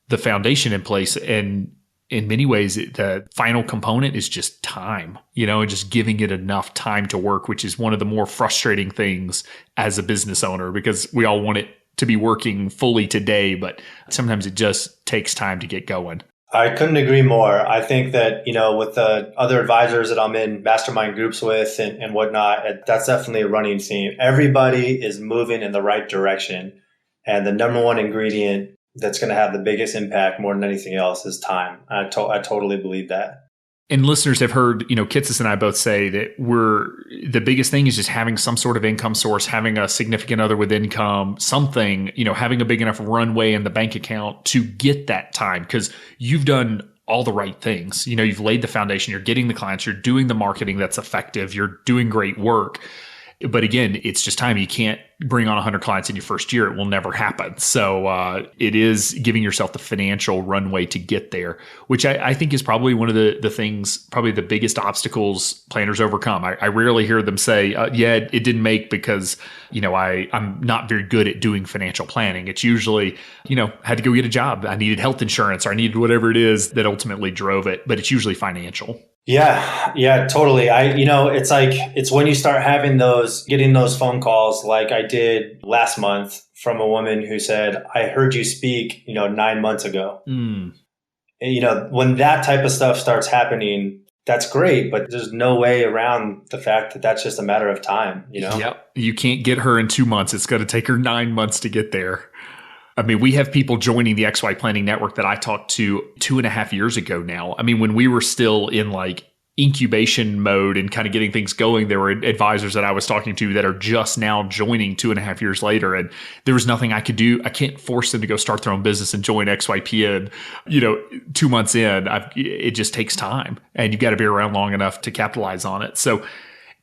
the foundation in place, and in many ways, the final component is just time, and just giving it enough time to work, which is one of the more frustrating things as a business owner, because we all want it to be working fully today, but sometimes it just takes time to get going. I couldn't agree more. I think that, with the other advisors that I'm in mastermind groups with and whatnot, that's definitely a running theme. Everybody is moving in the right direction. And the number one ingredient that's going to have the biggest impact more than anything else is time. I totally believe that. And listeners have heard, Kitsis and I both say that the biggest thing is just having some sort of income source, having a significant other with income, something, having a big enough runway in the bank account to get that time, because you've done all the right things. You've laid the foundation, you're getting the clients, you're doing the marketing that's effective, you're doing great work. But again, it's just time. You can't bring on 100 clients in your first year. It will never happen. So it is giving yourself the financial runway to get there, which I think is probably one of the things, probably the biggest obstacles planners overcome. I rarely hear them say, it didn't make because, I'm not very good at doing financial planning. It's usually, had to go get a job. I needed health insurance, or I needed whatever it is that ultimately drove it. But it's usually financial. Yeah, totally. It's when you start getting those phone calls like I did last month from a woman who said, I heard you speak, 9 months ago. And, when that type of stuff starts happening, that's great, but there's no way around the fact that that's just a matter of time, Yep. You can't get her in 2 months. It's going to take her 9 months to get there. I mean, we have people joining the XY Planning Network that I talked to 2.5 years ago now. I mean, when we were still in incubation mode and kind of getting things going. There were advisors that I was talking to that are just now joining 2.5 years later. And there was nothing I could do. I can't force them to go start their own business and join XYPN, 2 months in. It just takes time, and you've got to be around long enough to capitalize on it. So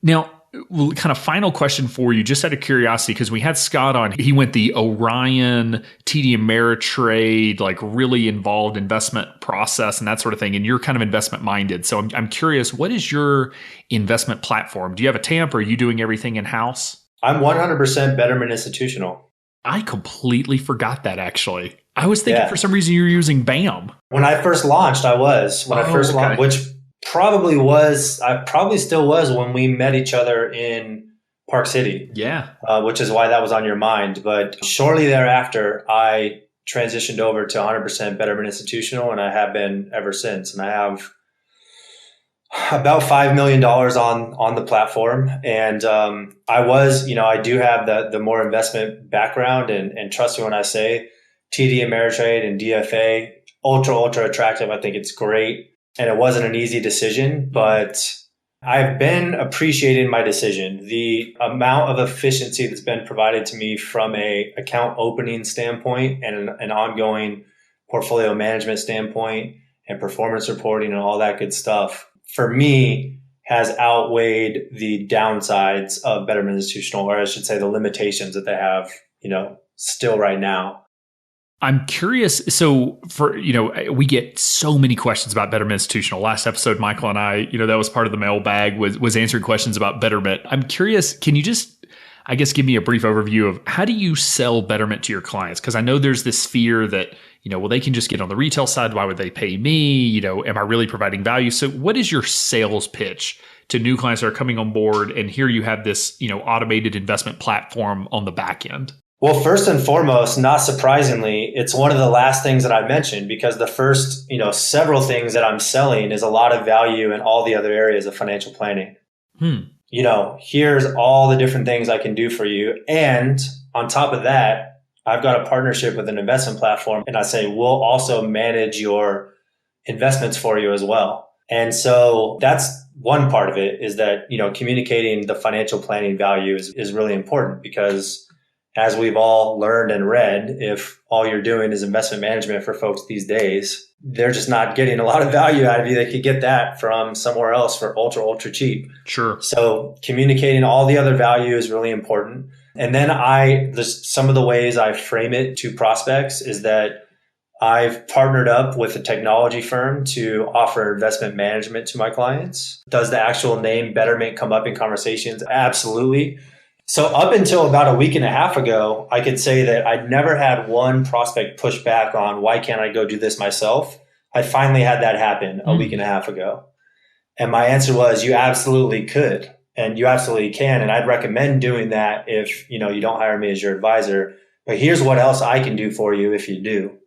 now, kind of final question for you, just out of curiosity, because we had Scott on. He went the Orion, TD Ameritrade, like really involved investment process and that sort of thing. And you're kind of investment minded. So I'm curious, what is your investment platform? Do you have a TAMP, or are you doing everything in house? I'm 100% Betterment Institutional. I completely forgot that, actually. I was thinking for some reason you were using BAM. When I first launched, I was. Launched, which I probably still was when we met each other in Park City. Yeah. Which is why that was on your mind. But shortly thereafter, I transitioned over to 100% Betterment Institutional, and I have been ever since. And I have about $5 million on the platform. And I do have the more investment background, and trust me when I say TD Ameritrade and DFA, ultra attractive. I think it's great. And it wasn't an easy decision, but I've been appreciating my decision. The amount of efficiency that's been provided to me from a account opening standpoint and an ongoing portfolio management standpoint and performance reporting and all that good stuff, for me, has outweighed the downsides of Betterment Institutional, or I should say the limitations that they have, still right now. I'm curious. So we get so many questions about Betterment Institutional. Last episode, Michael and I, that was part of the mailbag, was answering questions about Betterment. I'm curious, can you just, I guess, give me a brief overview of how do you sell Betterment to your clients? Because I know there's this fear that, they can just get on the retail side. Why would they pay me? Am I really providing value? So what is your sales pitch to new clients that are coming on board? And here you have this, automated investment platform on the back end. Well, first and foremost, not surprisingly, it's one of the last things that I mentioned, because the first, several things that I'm selling is a lot of value in all the other areas of financial planning. Here's all the different things I can do for you. And on top of that, I've got a partnership with an investment platform, and I say, we'll also manage your investments for you as well. And so that's one part of it, is that, communicating the financial planning value is really important, because as we've all learned and read, if all you're doing is investment management for folks these days, they're just not getting a lot of value out of you. They could get that from somewhere else for ultra cheap. Sure. So communicating all the other value is really important. And then some of the ways I frame it to prospects is that I've partnered up with a technology firm to offer investment management to my clients. Does the actual name Betterment come up in conversations? Absolutely. So up until about a week and a half ago, I could say that I'd never had one prospect push back on, why can't I go do this myself? I finally had that happen a week and a half ago. And my answer was, you absolutely could, and you absolutely can. And I'd recommend doing that if, you don't hire me as your advisor, but here's what else I can do for you if you do.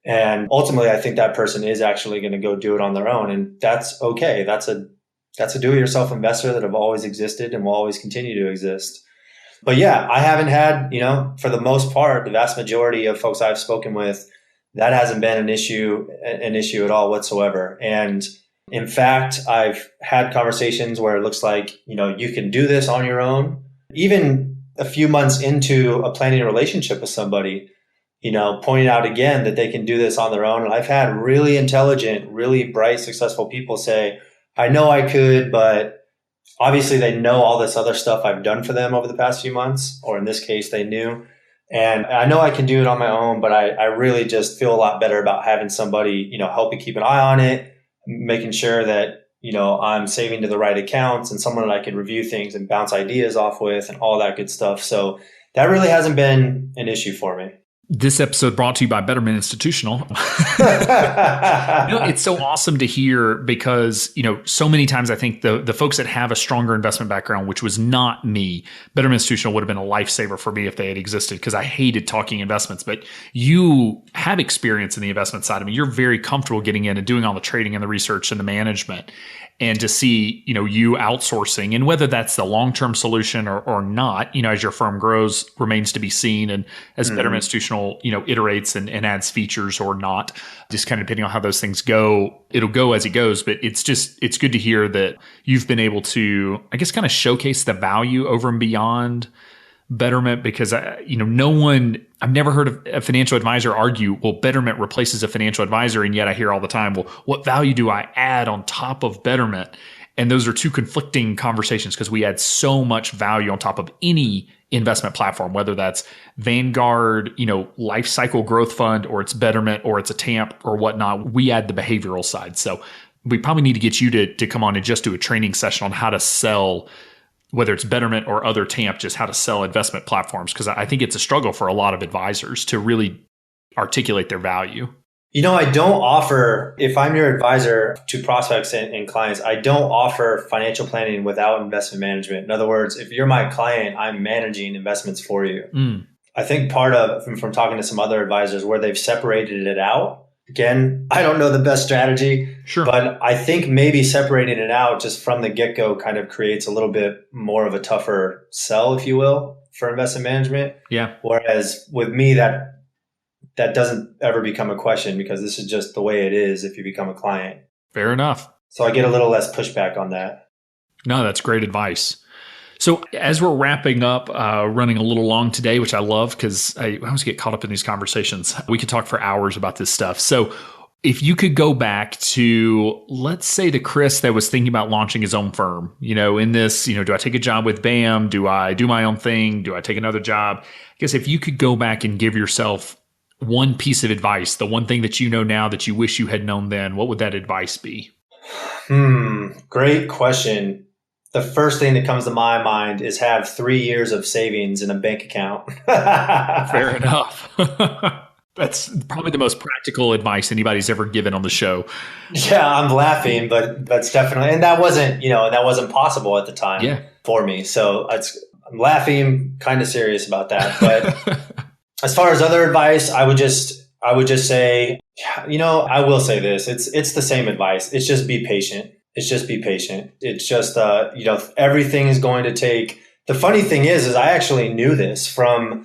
And ultimately, I think that person is actually going to go do it on their own. And that's okay. That's a do-it-yourself investor that have always existed and will always continue to exist. But yeah, I haven't had, for the most part, the vast majority of folks I've spoken with, that hasn't been an issue at all whatsoever. And in fact, I've had conversations where it looks like, you can do this on your own. Even a few months into a planning relationship with somebody, pointing out again that they can do this on their own. And I've had really intelligent, really bright, successful people say, I know I could, but obviously they know all this other stuff I've done for them over the past few months, or in this case, they knew. And I know I can do it on my own, but I really just feel a lot better about having somebody, help me keep an eye on it, making sure that, I'm saving to the right accounts, and someone that I can review things and bounce ideas off with and all that good stuff. So that really hasn't been an issue for me. This episode brought to you by Betterment Institutional. It's so awesome to hear because, so many times I think the folks that have a stronger investment background, which was not me, Betterment Institutional would have been a lifesaver for me if they had existed, because I hated talking investments. But you have experience in the investment side. I mean, you're very comfortable getting in and doing all the trading and the research and the management. and to see, you outsourcing, and whether that's the long-term solution or not, as your firm grows remains to be seen. And as Betterment Institutional, iterates and adds features or not, just kind of depending on how those things go, it'll go as it goes. But it's good to hear that you've been able to, I guess, kind of showcase the value over and beyond Betterment, because I've never heard of a financial advisor argue, well, Betterment replaces a financial advisor. And yet I hear all the time, well, what value do I add on top of Betterment? And those are two conflicting conversations, because we add so much value on top of any investment platform, whether that's Vanguard, life cycle growth fund, or it's Betterment, or it's a TAMP or whatnot. We add the behavioral side. So we probably need to get you to come on and just do a training session on how to sell, whether it's Betterment or other TAMP, just how to sell investment platforms. Because I think it's a struggle for a lot of advisors to really articulate their value. I don't offer, if I'm your advisor to prospects and clients, I don't offer financial planning without investment management. In other words, if you're my client, I'm managing investments for you. I think part of, from talking to some other advisors where they've separated it out, again, I don't know the best strategy, but I think maybe separating it out just from the get-go kind of creates a little bit more of a tougher sell, if you will, for investment management. Yeah. Whereas with me, that doesn't ever become a question, because this is just the way it is if you become a client. Fair enough. So I get a little less pushback on that. No, that's great advice. So as we're wrapping up, running a little long today, which I love because I always get caught up in these conversations. We could talk for hours about this stuff. So if you could go back to, let's say, the Chris that was thinking about launching his own firm, in this, do I take a job with BAM? Do I do my own thing? Do I take another job? I guess if you could go back and give yourself one piece of advice, the one thing that you know now that you wish you had known then, what would that advice be? Great question. The first thing that comes to my mind is have 3 years of savings in a bank account. Fair enough. That's probably the most practical advice anybody's ever given on the show. Yeah, I'm laughing, but that's definitely, and that wasn't possible at the time for me. So I'm laughing, kind of serious about that. But as far as other advice, I would just say, I will say this. It's the same advice. It's just be patient. It's just be patient. It's just, everything is going to take. The funny thing is I actually knew this from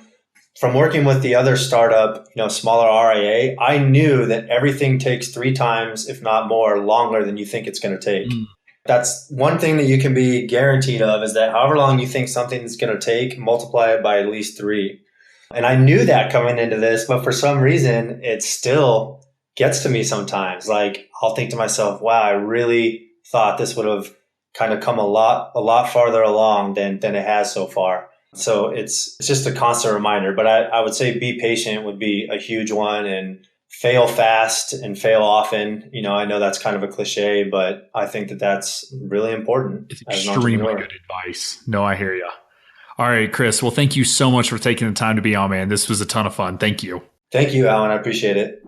working with the other startup, smaller RIA. I knew that everything takes 3 times, if not more, longer than you think it's going to take. That's one thing that you can be guaranteed of, is that however long you think something's going to take, multiply it by at least 3. And I knew that coming into this, but for some reason, it still gets to me sometimes. Like, I'll think to myself, wow, I really thought this would have kind of come a lot farther along than it has so far. So it's just a constant reminder. But I would say be patient would be a huge one, and fail fast and fail often. I know that's kind of a cliche, but I think that that's really important. It's extremely good advice. No, I hear you. All right, Chris. Well, thank you so much for taking the time to be on, man. This was a ton of fun. Thank you. Thank you, Alan. I appreciate it.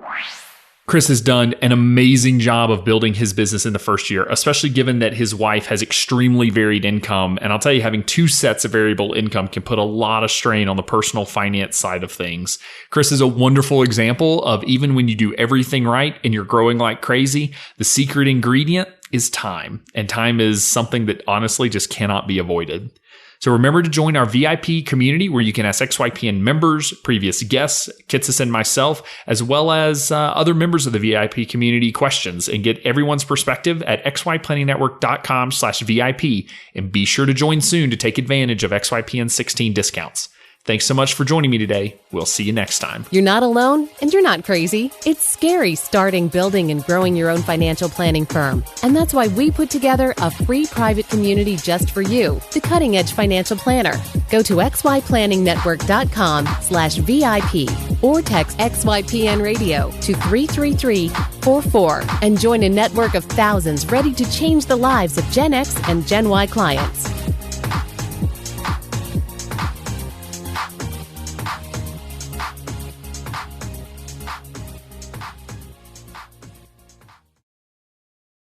Chris has done an amazing job of building his business in the first year, especially given that his wife has extremely varied income. And I'll tell you, having 2 sets of variable income can put a lot of strain on the personal finance side of things. Chris is a wonderful example of, even when you do everything right and you're growing like crazy, the secret ingredient is time. And time is something that honestly just cannot be avoided. So remember to join our VIP community, where you can ask XYPN members, previous guests, Kitsis and myself, as well as other members of the VIP community questions, and get everyone's perspective at xyplanningnetwork.com/VIP. And be sure to join soon to take advantage of XYPN 16 discounts. Thanks so much for joining me today. We'll see you next time. You're not alone, and you're not crazy. It's scary starting, building, and growing your own financial planning firm. And that's why we put together a free private community just for you, the Cutting Edge Financial Planner. Go to xyplanningnetwork.com/VIP or text XYPN Radio to 33344 and join a network of thousands ready to change the lives of Gen X and Gen Y clients.